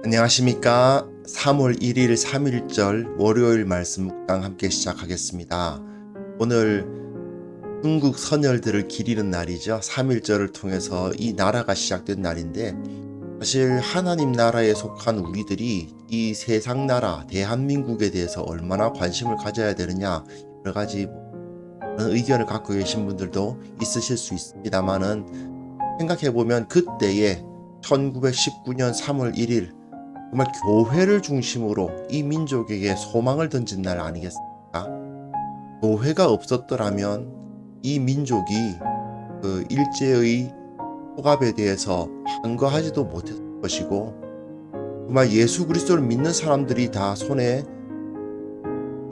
안녕하십니까. 3월 1일 3.1절 월요일 말씀 묵상 함께 시작하겠습니다. 오늘 중국 선열들을 기리는 날이죠. 3.1절을 통해서 이 나라가 시작된 날인데, 사실 하나님 나라에 속한 우리들이 이 세상 나라 대한민국에 대해서 얼마나 관심을 가져야 되느냐, 여러 가지 의견을 갖고 계신 분들도 있으실 수 있습니다만은, 생각해보면 그때에 1919년 3월 1일 정말 교회를 중심으로 이 민족에게 소망을 던진 날 아니겠습니까? 교회가 없었더라면 이 민족이 그 일제의 억압에 대해서 항거하지도 못했을 것이고, 정말 예수 그리스도를 믿는 사람들이 다 손에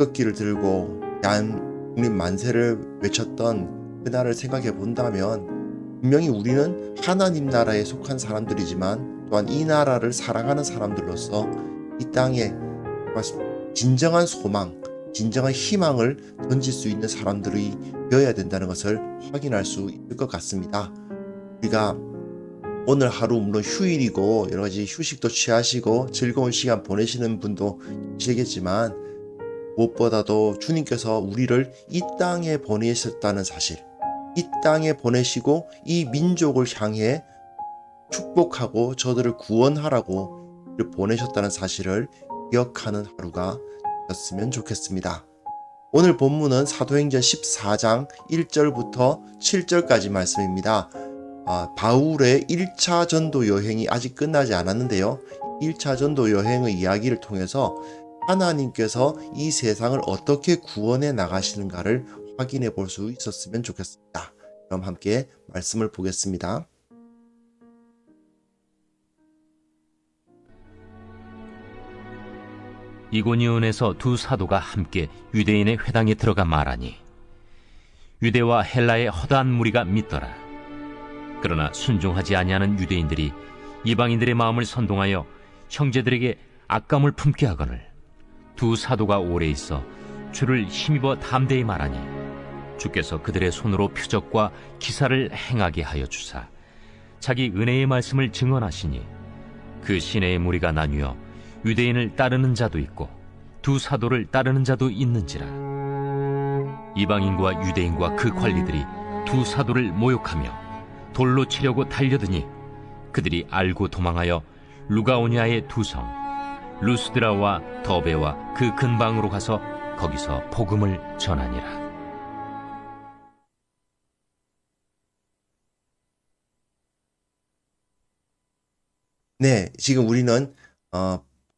꺾기를 들고 대한민국 만세를 외쳤던 그날을 생각해 본다면, 분명히 우리는 하나님 나라에 속한 사람들이지만 또한 이 나라를 사랑하는 사람들로서 이 땅에 진정한 소망, 진정한 희망을 던질 수 있는 사람들이 되어야 된다는 것을 확인할 수 있을 것 같습니다. 우리가 오늘 하루 물론 휴일이고 여러 가지 휴식도 취하시고 즐거운 시간 보내시는 분도 계시겠지만, 무엇보다도 주님께서 우리를 이 땅에 보내셨다는 사실, 이 땅에 보내시고 이 민족을 향해 축복하고 저들을 구원하라고 보내셨다는 사실을 기억하는 하루가 되었으면 좋겠습니다. 오늘 본문은 사도행전 14장 1절부터 7절까지 말씀입니다. 바울의 1차 전도 여행이 아직 끝나지 않았는데요. 1차 전도 여행의 이야기를 통해서 하나님께서 이 세상을 어떻게 구원해 나가시는가를 확인해 볼 수 있었으면 좋겠습니다. 그럼 함께 말씀을 보겠습니다. 이고니온에서 두 사도가 함께 유대인의 회당에 들어가 말하니 유대와 헬라의 허다한 무리가 믿더라. 그러나 순종하지 아니하는 유대인들이 이방인들의 마음을 선동하여 형제들에게 악감을 품게 하거늘 두 사도가 오래 있어 주를 힘입어 담대히 말하니 주께서 그들의 손으로 표적과 기사를 행하게 하여 주사 자기 은혜의 말씀을 증언하시니 그 시내의 무리가 나뉘어 유대인을 따르는 자도 있고 두 사도를 따르는 자도 있는지라. 이방인과 유대인과 그 관리들이 두 사도를 모욕하며 돌로 치려고 달려드니 그들이 알고 도망하여 루가오냐의 두 성 루스드라와 더베와 그 근방으로 가서 거기서 복음을 전하니라. 네, 지금 우리는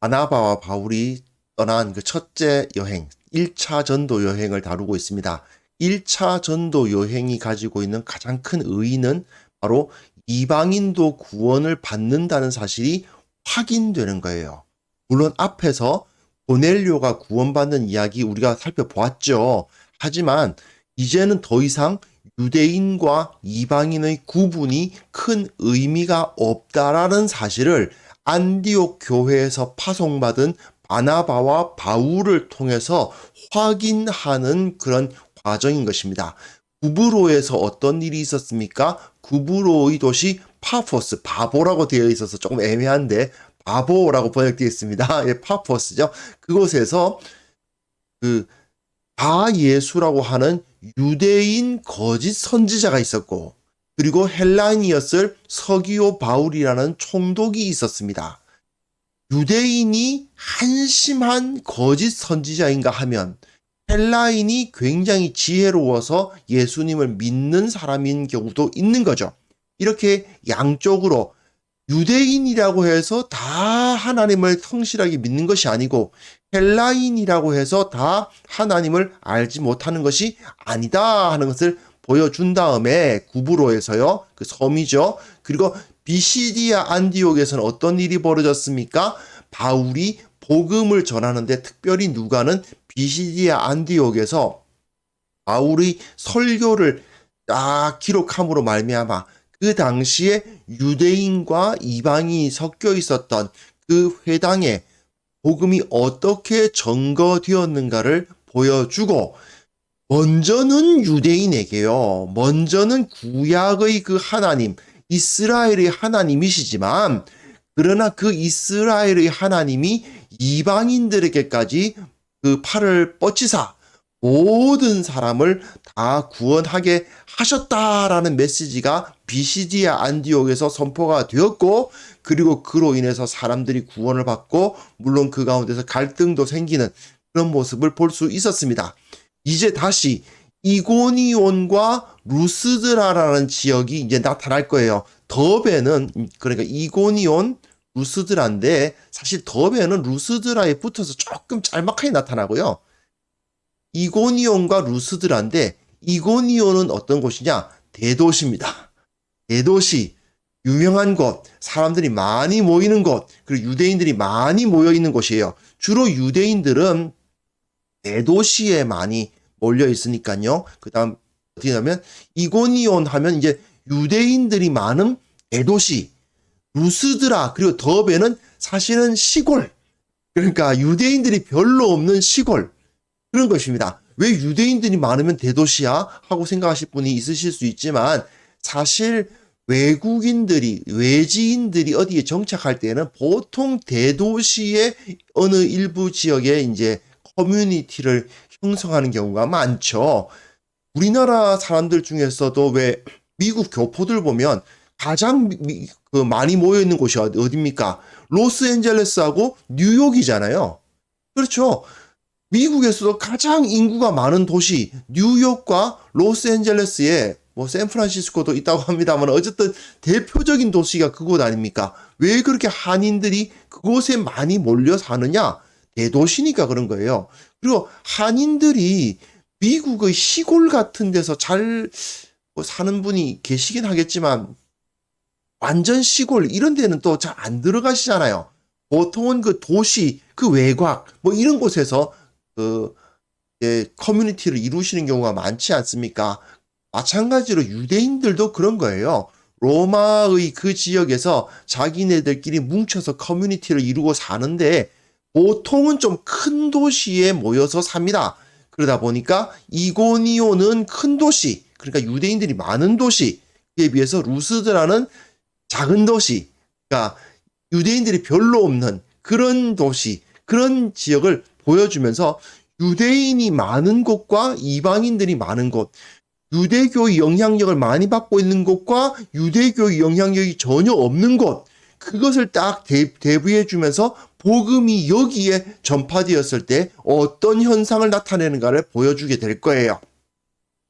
바나바와 바울이 떠난 그 첫째 여행, 1차 전도 여행을 다루고 있습니다. 1차 전도 여행이 가지고 있는 가장 큰 의의는 바로 이방인도 구원을 받는다는 사실이 확인되는 거예요. 물론 앞에서 고넬료가 구원받는 이야기 우리가 살펴보았죠. 하지만 이제는 더 이상 유대인과 이방인의 구분이 큰 의미가 없다라는 사실을 안디옥 교회에서 파송받은 바나바와 바울을 통해서 확인하는 그런 과정인 것입니다. 구브로에서 어떤 일이 있었습니까? 구브로의 도시 파포스, 바보라고 되어 있어서 조금 애매한데 바보라고 번역되어 있습니다. 예, 파포스죠. 그곳에서 그 바예수라고 하는 유대인 거짓 선지자가 있었고, 그리고 헬라인이었을 서기오 바울이라는 총독이 있었습니다. 유대인이 한심한 거짓 선지자인가 하면 헬라인이 굉장히 지혜로워서 예수님을 믿는 사람인 경우도 있는 거죠. 이렇게 양쪽으로 유대인이라고 해서 다 하나님을 성실하게 믿는 것이 아니고 헬라인이라고 해서 다 하나님을 알지 못하는 것이 아니다 하는 것을 보여준 다음에 구브로에서요, 그 섬이죠. 그리고 비시디아 안디옥에서는 어떤 일이 벌어졌습니까? 바울이 복음을 전하는데, 특별히 누가는 비시디아 안디옥에서 바울의 설교를 딱 기록함으로 말미암아 그 당시에 유대인과 이방인이 섞여 있었던 그 회당에 복음이 어떻게 전거되었는가를 보여주고, 먼저는 유대인에게요, 먼저는 구약의 그 하나님, 이스라엘의 하나님이시지만 그러나 그 이스라엘의 하나님이 이방인들에게까지 그 팔을 뻗치사 모든 사람을 다 구원하게 하셨다라는 메시지가 비시디아 안디옥에서 선포가 되었고, 그리고 그로 인해서 사람들이 구원을 받고 물론 그 가운데서 갈등도 생기는 그런 모습을 볼 수 있었습니다. 이제 다시 이고니온과 루스드라라는 지역이 이제 나타날 거예요. 더베는 그러니까 이고니온, 루스드라인데 사실 더베는 루스드라에 붙어서 조금 짤막하게 나타나고요. 이고니온과 루스드라인데 이고니온은 어떤 곳이냐? 대도시입니다. 대도시, 유명한 곳, 사람들이 많이 모이는 곳, 그리고 유대인들이 많이 모여 있는 곳이에요. 주로 유대인들은 대도시에 많이 몰려 있으니까요. 그 다음 어떻게 하면 이고니온 하면 이제 유대인들이 많은 대도시, 루스드라 그리고 더베는 사실은 시골, 그러니까 유대인들이 별로 없는 시골, 그런 것입니다. 왜 유대인들이 많으면 대도시야? 하고 생각하실 분이 있으실 수 있지만 사실 외지인들이 어디에 정착할 때는 보통 대도시의 어느 일부 지역에 이제 커뮤니티를 형성하는 경우가 많죠. 우리나라 사람들 중에서도 왜 미국 교포들 보면 가장 많이 모여 있는 곳이 어디입니까? 로스앤젤레스하고 뉴욕이잖아요. 그렇죠. 미국에서도 가장 인구가 많은 도시 뉴욕과 로스앤젤레스에 뭐 샌프란시스코도 있다고 합니다만 어쨌든 대표적인 도시가 그곳 아닙니까? 왜 그렇게 한인들이 그곳에 많이 몰려 사느냐? 대도시니까 그런 거예요. 그리고 한인들이 미국의 시골 같은 데서 잘 사는 분이 계시긴 하겠지만 완전 시골 이런 데는 또 잘 안 들어가시잖아요. 보통은 그 도시, 그 외곽 뭐 이런 곳에서 커뮤니티를 이루시는 경우가 많지 않습니까? 마찬가지로 유대인들도 그런 거예요. 로마의 그 지역에서 자기네들끼리 뭉쳐서 커뮤니티를 이루고 사는데 보통은 좀 큰 도시에 모여서 삽니다. 그러다 보니까 이고니온은 큰 도시, 그러니까 유대인들이 많은 도시에 비해서 루스드라는 작은 도시, 그러니까 유대인들이 별로 없는 그런 도시, 그런 지역을 보여주면서 유대인이 많은 곳과 이방인들이 많은 곳, 유대교의 영향력을 많이 받고 있는 곳과 유대교의 영향력이 전혀 없는 곳, 그것을 딱 대비해 주면서 복음이 여기에 전파되었을 때 어떤 현상을 나타내는가를 보여주게 될 거예요.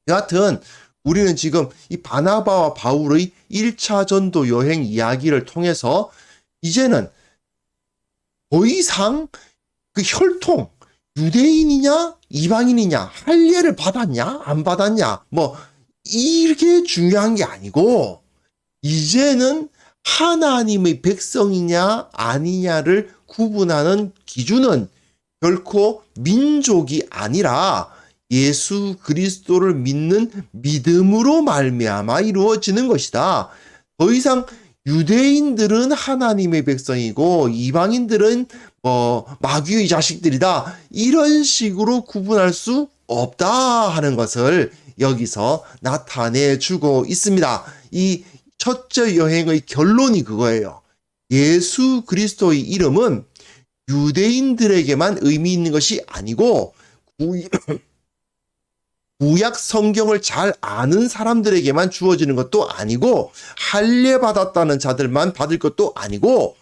여하튼 우리는 지금 이 바나바와 바울의 1차 전도 여행 이야기를 통해서 이제는 더 이상 그 혈통, 유대인이냐 이방인이냐 할례를 받았냐 안 받았냐 뭐 이렇게 중요한 게 아니고 이제는 하나님의 백성이냐 아니냐를 구분하는 기준은 결코 민족이 아니라 예수 그리스도를 믿는 믿음으로 말미암아 이루어지는 것이다. 더 이상 유대인들은 하나님의 백성이고 이방인들은 마귀의 자식들이다. 이런 식으로 구분할 수 없다 하는 것을 여기서 나타내 주고 있습니다. 이 첫째 여행의 결론이 그거예요. 예수 그리스도의 이름은 유대인들에게만 의미 있는 것이 아니고 구약 성경을 잘 아는 사람들에게만 주어지는 것도 아니고 할례 받았다는 자들만 받을 것도 아니고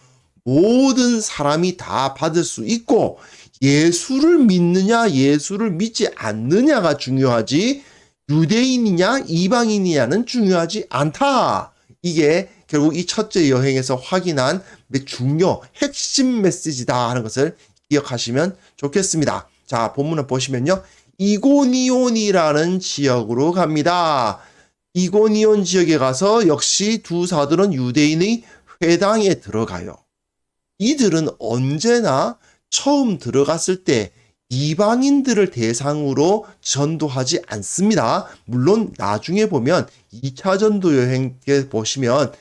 모든 사람이 다 받을 수 있고 예수를 믿느냐 예수를 믿지 않느냐가 중요하지 유대인이냐 이방인이냐는 중요하지 않다. 이게 결국 이 첫째 여행에서 확인한 핵심 메시지다 하는 것을 기억하시면 좋겠습니다. 자, 본문을 보시면요. 이고니온이라는 지역으로 갑니다. 이고니온 지역에 가서 역시 두 사도는 유대인의 회당에 들어가요. 이들은 언제나 처음 들어갔을 때 이방인들을 대상으로 전도하지 않습니다. 물론 나중에 보면 2차 전도 여행 때 보시면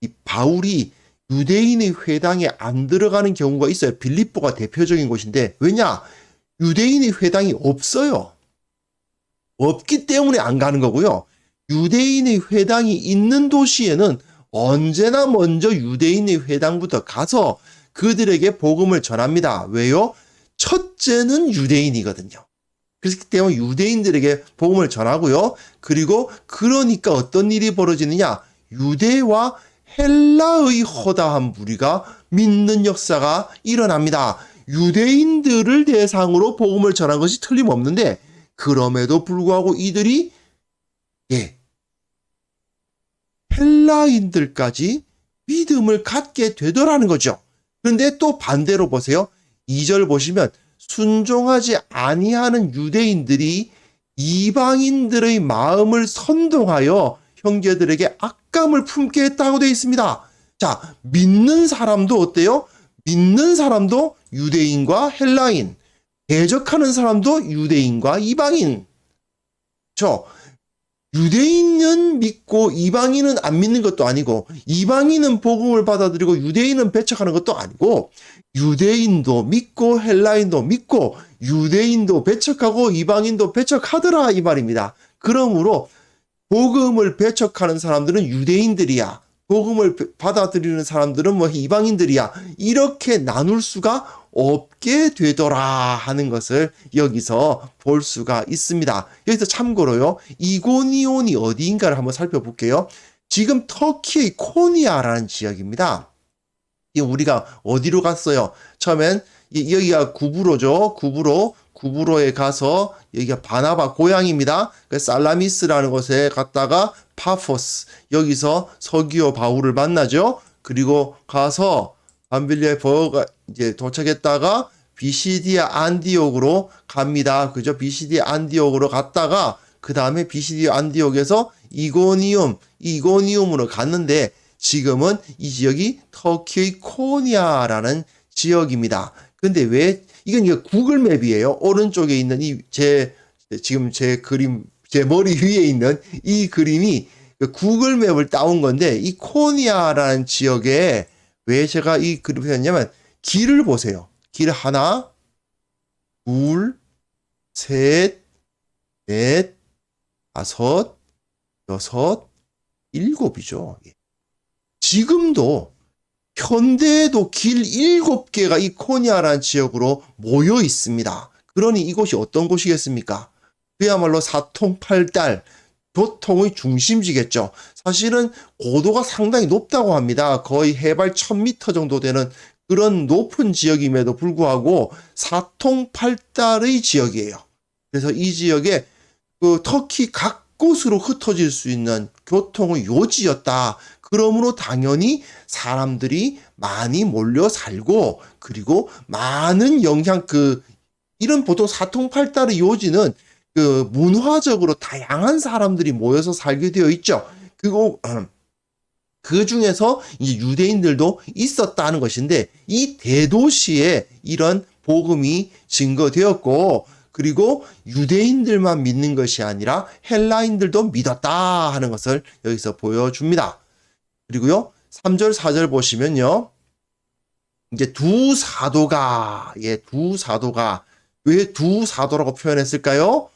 이 바울이 유대인의 회당에 안 들어가는 경우가 있어요. 빌립보가 대표적인 곳인데 왜냐? 유대인의 회당이 없어요. 없기 때문에 안 가는 거고요. 유대인의 회당이 있는 도시에는 언제나 먼저 유대인의 회당부터 가서 그들에게 복음을 전합니다. 왜요? 첫째는 유대인이거든요. 그렇기 때문에 유대인들에게 복음을 전하고요. 그리고 그러니까 어떤 일이 벌어지느냐? 유대와 헬라의 허다한 무리가 믿는 역사가 일어납니다. 유대인들을 대상으로 복음을 전한 것이 틀림없는데 그럼에도 불구하고 이들이 헬라인들까지 믿음을 갖게 되더라는 거죠. 그런데 또 반대로 보세요. 2절 보시면 순종하지 아니하는 유대인들이 이방인들의 마음을 선동하여 형제들에게 악감을 품게 했다고 되어 있습니다. 자, 믿는 사람도 어때요? 믿는 사람도 유대인과 헬라인, 대적하는 사람도 유대인과 이방인. 유대인은 믿고 이방인은 안 믿는 것도 아니고 이방인은 복음을 받아들이고 유대인은 배척하는 것도 아니고 유대인도 믿고 헬라인도 믿고 유대인도 배척하고 이방인도 배척하더라 이 말입니다. 그러므로 복음을 배척하는 사람들은 유대인들이야. 복음을 받아들이는 사람들은 뭐 이방인들이야. 이렇게 나눌 수가 없게 되더라 하는 것을 여기서 볼 수가 있습니다. 여기서 참고로요. 이고니온이 어디인가를 한번 살펴볼게요. 지금 터키의 코니아라는 지역입니다. 우리가 어디로 갔어요? 처음엔 여기가 구브로죠. 구브로에 가서 여기가 바나바 고향입니다. 살라미스라는 곳에 갔다가 파포스 여기서 서기오 바울을 만나죠. 그리고 가서 밤빌리에 버가 이제 도착했다가 비시디아 안디옥으로 갑니다. 그죠? 비시디아 안디옥으로 갔다가 그 다음에 비시디아 안디옥에서 이고니움으로 갔는데 지금은 이 지역이 터키의 코니아라는 지역입니다. 근데 왜 이건 구글 맵이에요. 오른쪽에 있는 지금 제 그림 제 머리 위에 있는 이 그림이 구글 맵을 따온 건데 이 코니아라는 지역에 왜 제가 이 그림을 했냐면 길을 보세요. 길 하나, 둘, 셋, 넷, 다섯, 여섯, 일곱이죠. 지금도 현대에도 길 7개가 이 코니아라는 지역으로 모여 있습니다. 그러니 이곳이 어떤 곳이겠습니까? 그야말로 사통팔달 교통의 중심지겠죠. 사실은 고도가 상당히 높다고 합니다. 거의 해발 1000m 정도 되는 그런 높은 지역임에도 불구하고 사통팔달의 지역이에요. 그래서 이 지역에 터키 각 곳으로 흩어질 수 있는 교통의 요지였다. 그러므로 당연히 사람들이 많이 몰려 살고 그리고 많은 이런 보통 사통팔달의 요지는 문화적으로 다양한 사람들이 모여서 살게 되어 있죠. 그리고 그 중에서 이제 유대인들도 있었다는 것인데 이 대도시에 이런 복음이 증거되었고 그리고 유대인들만 믿는 것이 아니라 헬라인들도 믿었다 하는 것을 여기서 보여줍니다. 그리고요 3절 4절 보시면요 이제 두 사도가 왜 두 사도라고 표현했을까요?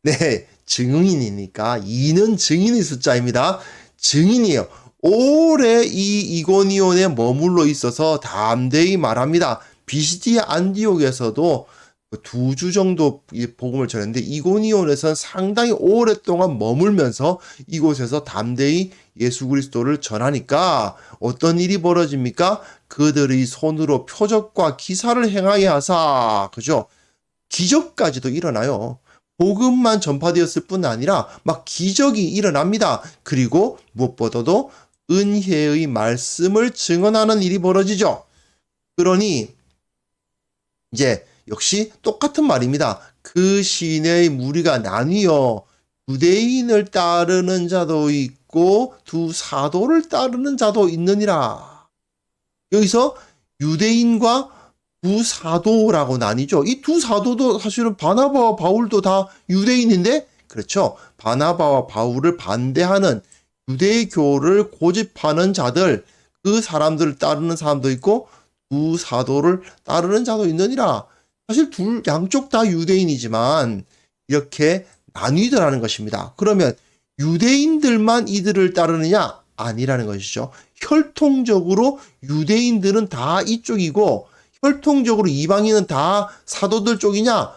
네, 증인이니까 2는 증인의 숫자입니다. 증인이에요. 오래 이 이고니온에 머물러 있어서 담대히 말합니다. 비시디아 안디옥에서도 2주 정도 복음을 전했는데 이고니온에서는 상당히 오랫동안 머물면서 이곳에서 담대히 예수 그리스도를 전하니까 어떤 일이 벌어집니까? 그들의 손으로 표적과 기사를 행하게 하사, 그죠? 기적까지도 일어나요. 복음만 전파되었을 뿐 아니라 막 기적이 일어납니다. 그리고 무엇보다도 은혜의 말씀을 증언하는 일이 벌어지죠. 그러니 이제 역시 똑같은 말입니다. 그 시내의 무리가 나뉘어 유대인을 따르는 자도 있고 두 사도를 따르는 자도 있느니라. 여기서 유대인과 두 사도라고 나뉘죠. 이 두 사도도 사실은 바나바와 바울도 다 유대인인데, 그렇죠. 바나바와 바울을 반대하는 유대교를 고집하는 자들, 그 사람들을 따르는 사람도 있고 두 사도를 따르는 자도 있느니라. 사실 양쪽 다 유대인이지만 이렇게 나뉘더라는 것입니다. 그러면 유대인들만 이들을 따르느냐? 아니라는 것이죠. 혈통적으로 유대인들은 다 이쪽이고 혈통적으로 이방인은 다 사도들 쪽이냐?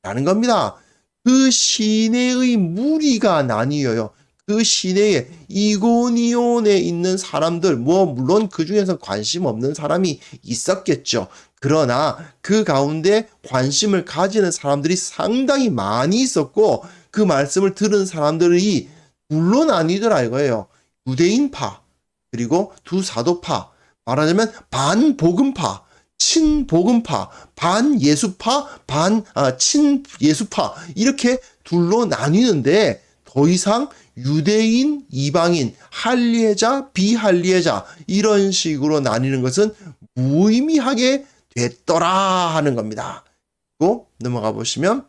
라는 겁니다. 그 시내의 무리가 나뉘어요. 그 시내에 이고니온에 있는 사람들, 물론 그 중에서 관심 없는 사람이 있었겠죠. 그러나 그 가운데 관심을 가지는 사람들이 상당히 많이 있었고 그 말씀을 들은 사람들이 둘로 나뉘더라 이거예요. 유대인파, 그리고 두 사도파, 말하자면 반복음파, 친복음파, 반예수파, 친예수파 이렇게 둘로 나뉘는데 더 이상 유대인, 이방인, 할례자, 비할례자 이런 식으로 나뉘는 것은 무의미하게 됐더라 하는 겁니다. 그리고 넘어가 보시면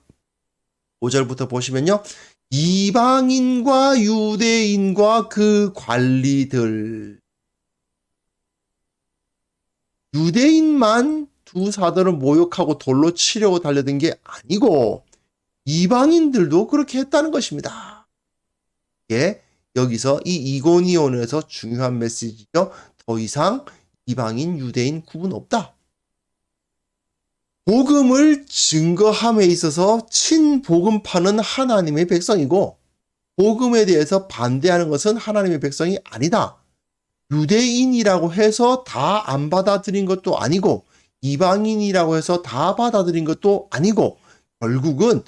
5절부터 보시면요. 이방인과 유대인과 그 관리들. 유대인만 두 사도를 모욕하고 돌로 치려고 달려든 게 아니고 이방인들도 그렇게 했다는 것입니다. 예, 여기서 이 이고니온에서 중요한 메시지죠. 더 이상 이방인, 유대인 구분 없다. 복음을 증거함에 있어서 친복음파는 하나님의 백성이고 복음에 대해서 반대하는 것은 하나님의 백성이 아니다. 유대인이라고 해서 다 안 받아들인 것도 아니고 이방인이라고 해서 다 받아들인 것도 아니고 결국은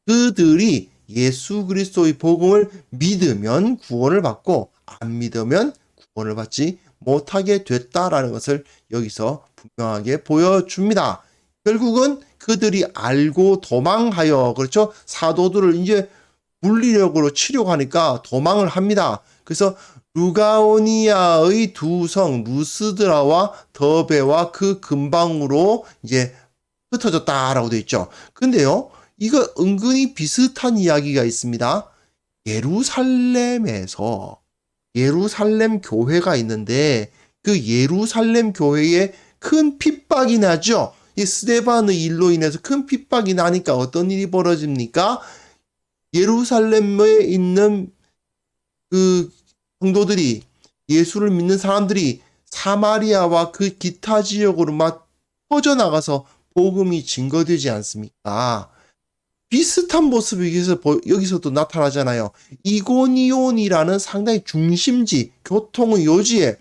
그들이 예수 그리스도의 복음을 믿으면 구원을 받고 안 믿으면 구원을 받지 못하게 됐다라는 것을 여기서 분명하게 보여줍니다. 결국은 그들이 알고 도망하여 그렇죠? 사도들을 이제 물리력으로 치려고 하니까 도망을 합니다. 그래서 루가오니아의 두 성 루스드라와 더베와 그 근방으로 이제 흩어졌다라고 되어 있죠. 근데요, 이거 은근히 비슷한 이야기가 있습니다. 예루살렘에서 예루살렘 교회가 있는데 그 예루살렘 교회에 큰 핍박이 나죠. 이 스데반의 일로 인해서 큰 핍박이 나니까 어떤 일이 벌어집니까? 예루살렘에 있는 그 성도들이 예수를 믿는 사람들이 사마리아와 그 기타 지역으로 막 퍼져나가서 복음이 증거되지 않습니까? 비슷한 모습이 여기서도 나타나잖아요. 이고니온이라는 상당히 중심지, 교통의 요지에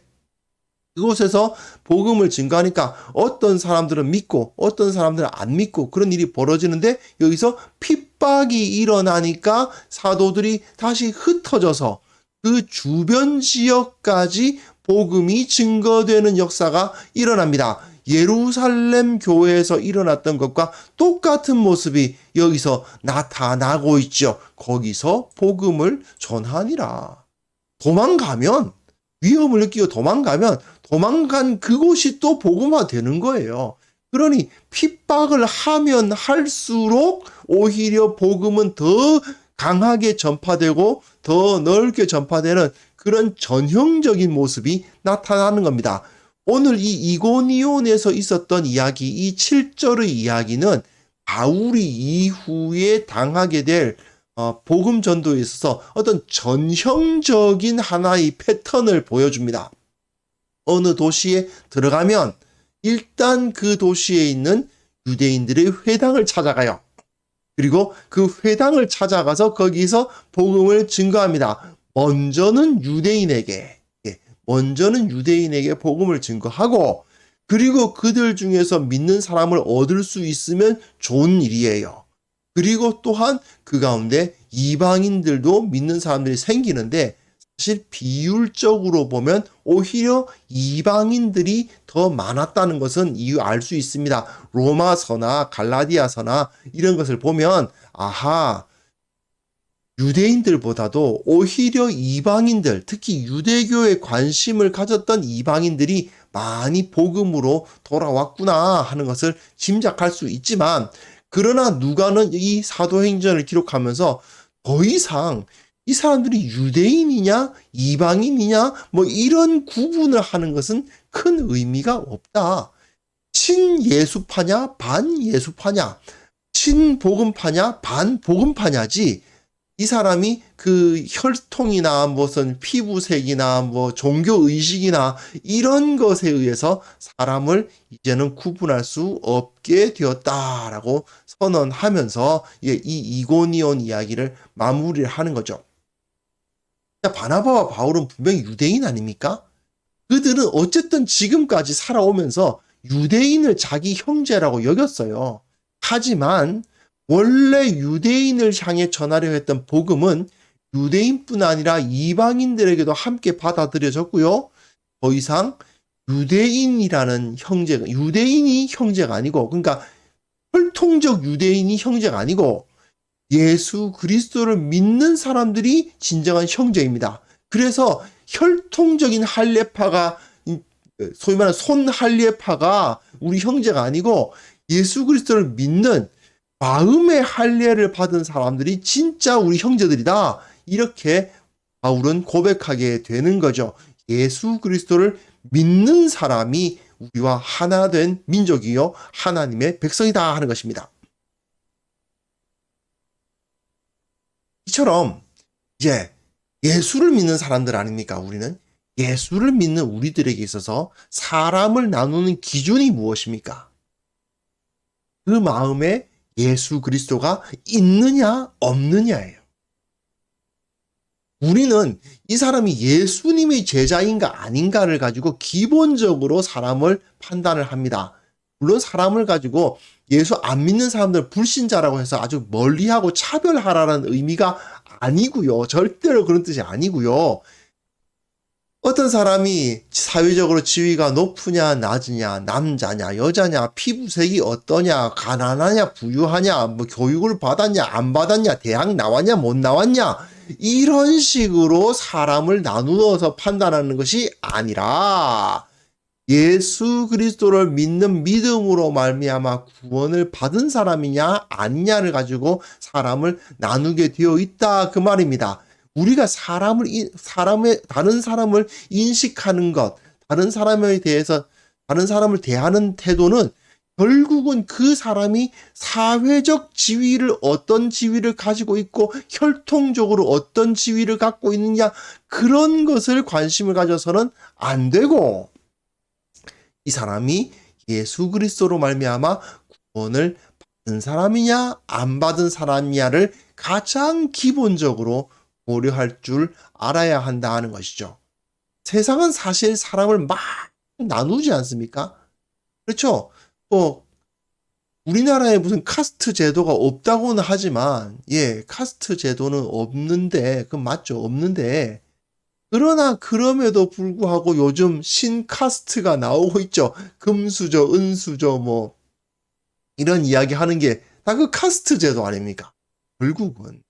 그곳에서 복음을 증거하니까 어떤 사람들은 믿고 어떤 사람들은 안 믿고 그런 일이 벌어지는데 여기서 핍박이 일어나니까 사도들이 다시 흩어져서 그 주변 지역까지 복음이 증거되는 역사가 일어납니다. 예루살렘 교회에서 일어났던 것과 똑같은 모습이 여기서 나타나고 있죠. 거기서 복음을 전하니라. 도망가면 위험을 느끼고 도망간 그곳이 또 복음화 되는 거예요. 그러니 핍박을 하면 할수록 오히려 복음은 더 강하게 전파되고 더 넓게 전파되는 그런 전형적인 모습이 나타나는 겁니다. 오늘 이 이고니온에서 있었던 이야기, 이 7절의 이야기는 바울이 이후에 당하게 될 복음 전도에 있어서 어떤 전형적인 하나의 패턴을 보여줍니다. 어느 도시에 들어가면 일단 그 도시에 있는 유대인들의 회당을 찾아가요. 그리고 그 회당을 찾아가서 거기서 복음을 증거합니다. 먼저는 유대인에게 복음을 증거하고 그리고 그들 중에서 믿는 사람을 얻을 수 있으면 좋은 일이에요. 그리고 또한 그 가운데 이방인들도 믿는 사람들이 생기는데 사실 비율적으로 보면 오히려 이방인들이 더 많았다는 것은 알 수 있습니다. 로마서나 갈라디아서나 이런 것을 보면 유대인들보다도 오히려 이방인들, 특히 유대교에 관심을 가졌던 이방인들이 많이 복음으로 돌아왔구나 하는 것을 짐작할 수 있지만 그러나 누가는 이 사도행전을 기록하면서 더 이상 이 사람들이 유대인이냐 이방인이냐 이런 구분을 하는 것은 큰 의미가 없다. 친예수파냐 반예수파냐 친복음파냐 반복음파냐지 이 사람이 그 혈통이나 무슨 피부색이나 뭐 종교 의식이나 이런 것에 의해서 사람을 이제는 구분할 수 없게 되었다라고 선언하면서 이 이고니온 이야기를 마무리를 하는 거죠. 바나바와 바울은 분명히 유대인 아닙니까? 그들은 어쨌든 지금까지 살아오면서 유대인을 자기 형제라고 여겼어요. 하지만 원래 유대인을 향해 전하려 했던 복음은 유대인뿐 아니라 이방인들에게도 함께 받아들여졌고요. 더 이상 유대인이라는 형제가, 유대인이 형제가 아니고, 그러니까 혈통적 유대인이 형제가 아니고 예수 그리스도를 믿는 사람들이 진정한 형제입니다. 그래서 혈통적인 할례파가, 소위 말하는 손 할례파가 우리 형제가 아니고 예수 그리스도를 믿는 마음의 할례를 받은 사람들이 진짜 우리 형제들이다. 이렇게 바울은 고백하게 되는 거죠. 예수 그리스도를 믿는 사람이 우리와 하나 된 민족이요 하나님의 백성이다 하는 것입니다. 이처럼 이제 예수를 믿는 사람들 아닙니까? 우리는 예수를 믿는 우리들에게 있어서 사람을 나누는 기준이 무엇입니까? 그 마음에 예수 그리스도가 있느냐 없느냐예요. 우리는 이 사람이 예수님의 제자인가 아닌가를 가지고 기본적으로 사람을 판단을 합니다. 물론 사람을 가지고 예수 안 믿는 사람들 불신자라고 해서 아주 멀리하고 차별하라는 의미가 아니고요. 절대로 그런 뜻이 아니고요. 어떤 사람이 사회적으로 지위가 높으냐 낮으냐, 남자냐 여자냐, 피부색이 어떠냐, 가난하냐 부유하냐, 뭐 교육을 받았냐 안 받았냐, 대학 나왔냐 못 나왔냐, 이런 식으로 사람을 나누어서 판단하는 것이 아니라 예수 그리스도를 믿는 믿음으로 말미암아 구원을 받은 사람이냐 아니냐를 가지고 사람을 나누게 되어 있다 그 말입니다. 우리가 다른 사람을 인식하는 것, 다른 사람에 대해서 다른 사람을 대하는 태도는 결국은 그 사람이 사회적 지위를 어떤 지위를 가지고 있고 혈통적으로 어떤 지위를 갖고 있느냐, 그런 것을 관심을 가져서는 안 되고, 이 사람이 예수 그리스도로 말미암아 구원을 받은 사람이냐 안 받은 사람이냐를 가장 기본적으로 고려할 줄 알아야 한다 하는 것이죠. 세상은 사실 사람을 막 나누지 않습니까? 그렇죠? 또 우리나라에 무슨 카스트 제도가 없다고는 하지만, 카스트 제도는 없는데, 그건 맞죠? 없는데, 그러나 그럼에도 불구하고 요즘 신카스트가 나오고 있죠. 금수저, 은수저, 뭐 이런 이야기 하는 게 다 그 카스트 제도 아닙니까? 결국은.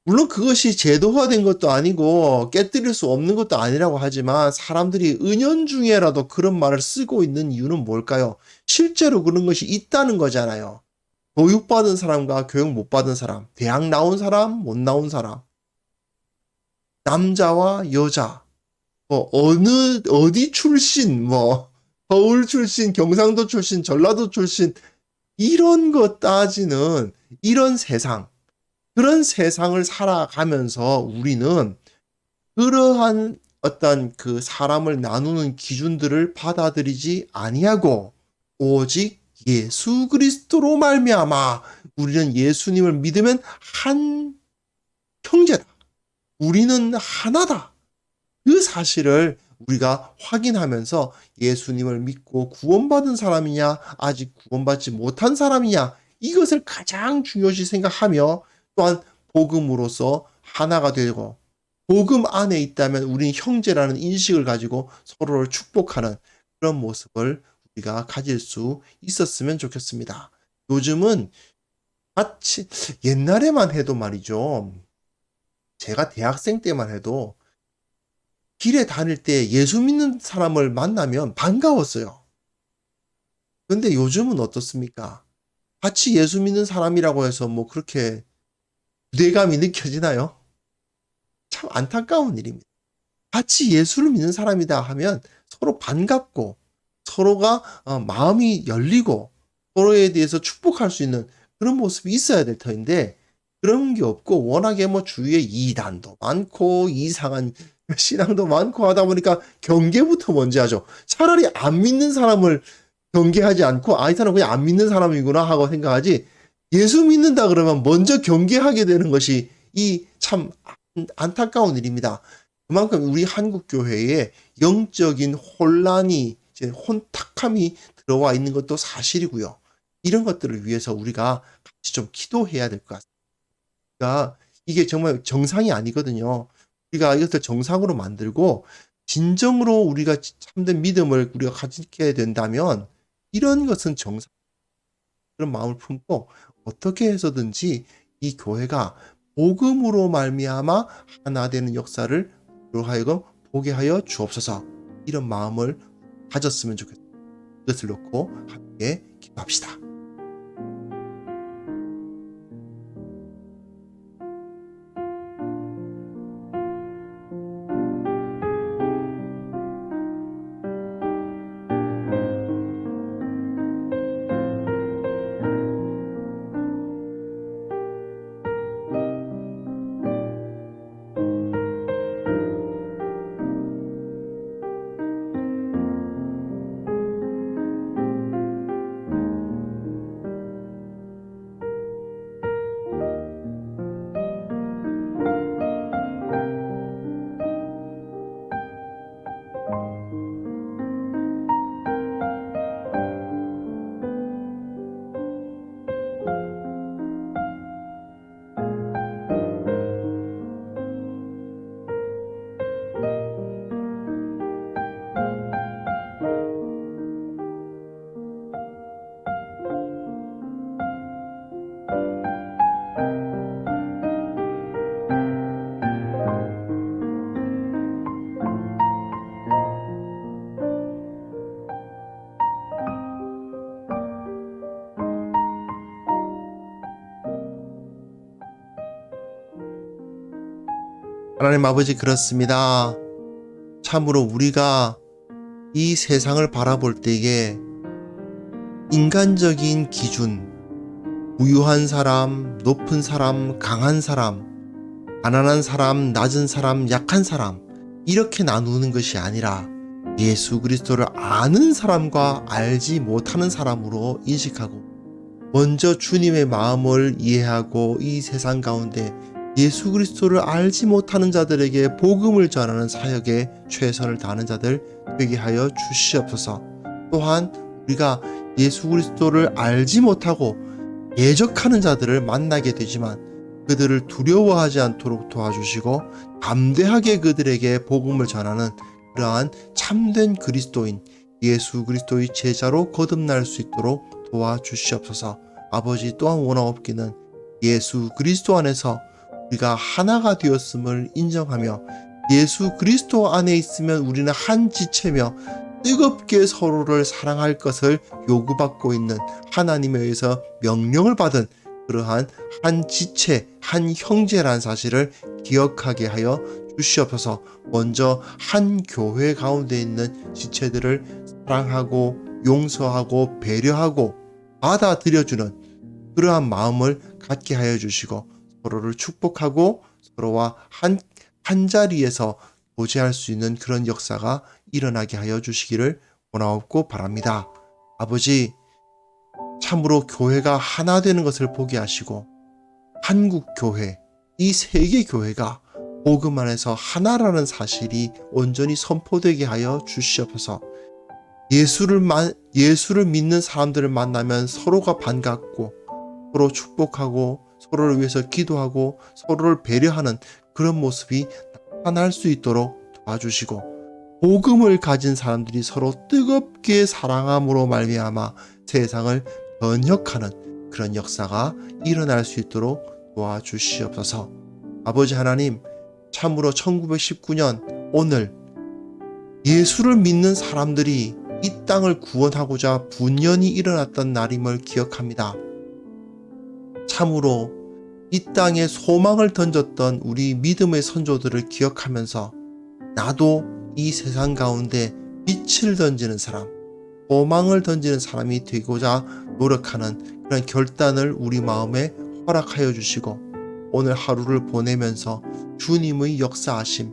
물론 그것이 제도화된 것도 아니고 깨뜨릴 수 없는 것도 아니라고 하지만 사람들이 은연중에라도 그런 말을 쓰고 있는 이유는 뭘까요? 실제로 그런 것이 있다는 거잖아요. 교육받은 사람과 교육 못 받은 사람, 대학 나온 사람, 못 나온 사람, 남자와 여자, 뭐 어디 출신, 뭐 서울 출신, 경상도 출신, 전라도 출신, 이런 거 따지는 이런 세상, 그런 세상을 살아가면서 우리는 그러한 어떤 그 사람을 나누는 기준들을 받아들이지 아니하고 오직 예수 그리스도로 말미암아 우리는 예수님을 믿으면 한 형제다. 우리는 하나다. 그 사실을 우리가 확인하면서 예수님을 믿고 구원받은 사람이냐 아직 구원받지 못한 사람이냐, 이것을 가장 중요시 생각하며 또한 복음으로서 하나가 되고 복음 안에 있다면 우리는 형제라는 인식을 가지고 서로를 축복하는 그런 모습을 우리가 가질 수 있었으면 좋겠습니다. 요즘은 마치 옛날에만 해도 말이죠. 제가 대학생 때만 해도 길에 다닐 때 예수 믿는 사람을 만나면 반가웠어요. 그런데 요즘은 어떻습니까? 같이 예수 믿는 사람이라고 해서 뭐 그렇게 유대감이 느껴지나요? 참 안타까운 일입니다. 같이 예수를 믿는 사람이다 하면 서로 반갑고 서로가 마음이 열리고 서로에 대해서 축복할 수 있는 그런 모습이 있어야 될 터인데, 그런 게 없고 워낙에 뭐 주위에 이단도 많고 이상한 신앙도 많고 하다 보니까 경계부터 먼저 하죠. 차라리 안 믿는 사람을 경계하지 않고 이 사람 그냥 안 믿는 사람이구나 하고 생각하지, 예수 믿는다 그러면 먼저 경계하게 되는 것이 이 참 안타까운 일입니다. 그만큼 우리 한국 교회에 영적인 혼란이, 이제 혼탁함이 들어와 있는 것도 사실이고요. 이런 것들을 위해서 우리가 같이 좀 기도해야 될 것 같습니다. 그러니까 이게 정말 정상이 아니거든요. 우리가 이것을 정상으로 만들고 진정으로 우리가 참된 믿음을 우리가 가지게 된다면 이런 것은 정상, 그런 마음을 품고 어떻게 해서든지 이 교회가 복음으로 말미암아 하나 되는 역사를 우리로 하여금 보게 하여 주옵소서, 이런 마음을 가졌으면 좋겠습니다. 이것을 놓고 함께 기도합시다. 하나님 아버지, 그렇습니다. 참으로 우리가 이 세상을 바라볼 때에 인간적인 기준, 부유한 사람, 높은 사람, 강한 사람, 가난한 사람, 낮은 사람, 약한 사람, 이렇게 나누는 것이 아니라 예수 그리스도를 아는 사람과 알지 못하는 사람으로 인식하고 먼저 주님의 마음을 이해하고 이 세상 가운데 예수 그리스도를 알지 못하는 자들에게 복음을 전하는 사역에 최선을 다하는 자들 되게 하여 주시옵소서. 또한 우리가 예수 그리스도를 알지 못하고 예적하는 자들을 만나게 되지만 그들을 두려워하지 않도록 도와주시고 담대하게 그들에게 복음을 전하는 그러한 참된 그리스도인 예수 그리스도의 제자로 거듭날 수 있도록 도와주시옵소서. 아버지, 또한 원하옵기는 예수 그리스도 안에서 우리가 하나가 되었음을 인정하며 예수 그리스도 안에 있으면 우리는 한 지체며 뜨겁게 서로를 사랑할 것을 요구받고 있는 하나님에 의해서 명령을 받은 그러한 한 지체, 한 형제라는 사실을 기억하게 하여 주시옵소서. 먼저 한 교회 가운데 있는 지체들을 사랑하고 용서하고 배려하고 받아들여주는 그러한 마음을 갖게 하여 주시고 서로를 축복하고 서로와 한 자리에서 교제할 수 있는 그런 역사가 일어나게 하여 주시기를 원하옵고 바랍니다. 아버지, 참으로 교회가 하나 되는 것을 보게 하시고 한국 교회, 이 세계 교회가 복음 안에서 하나라는 사실이 온전히 선포되게 하여 주시옵소서. 예수를 믿는 사람들을 만나면 서로가 반갑고 서로 축복하고 서로를 위해서 기도하고 서로를 배려하는 그런 모습이 나타날 수 있도록 도와주시고 복음을 가진 사람들이 서로 뜨겁게 사랑함으로 말미암아 세상을 번역하는 그런 역사가 일어날 수 있도록 도와주시옵소서. 아버지 하나님, 참으로 1919년 오늘 예수를 믿는 사람들이 이 땅을 구원하고자 분연히 일어났던 날임을 기억합니다. 참으로 이 땅에 소망을 던졌던 우리 믿음의 선조들을 기억하면서 나도 이 세상 가운데 빛을 던지는 사람, 소망을 던지는 사람이 되고자 노력하는 그런 결단을 우리 마음에 허락하여 주시고 오늘 하루를 보내면서 주님의 역사하심,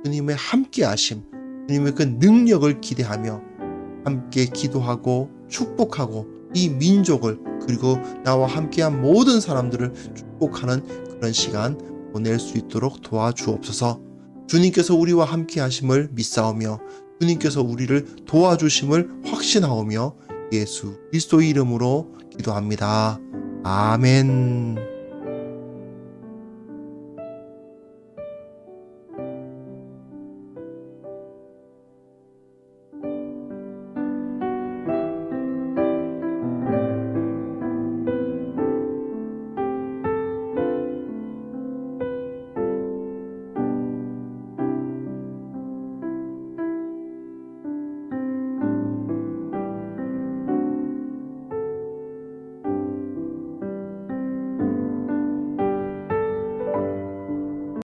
주님의 함께하심, 주님의 그 능력을 기대하며 함께 기도하고 축복하고 이 민족을 그리고 나와 함께한 모든 사람들을 축복하는 그런 시간 보낼 수 있도록 도와주옵소서. 주님께서 우리와 함께하심을 믿사오며 주님께서 우리를 도와주심을 확신하오며 예수 그리스도의 이름으로 기도합니다. 아멘.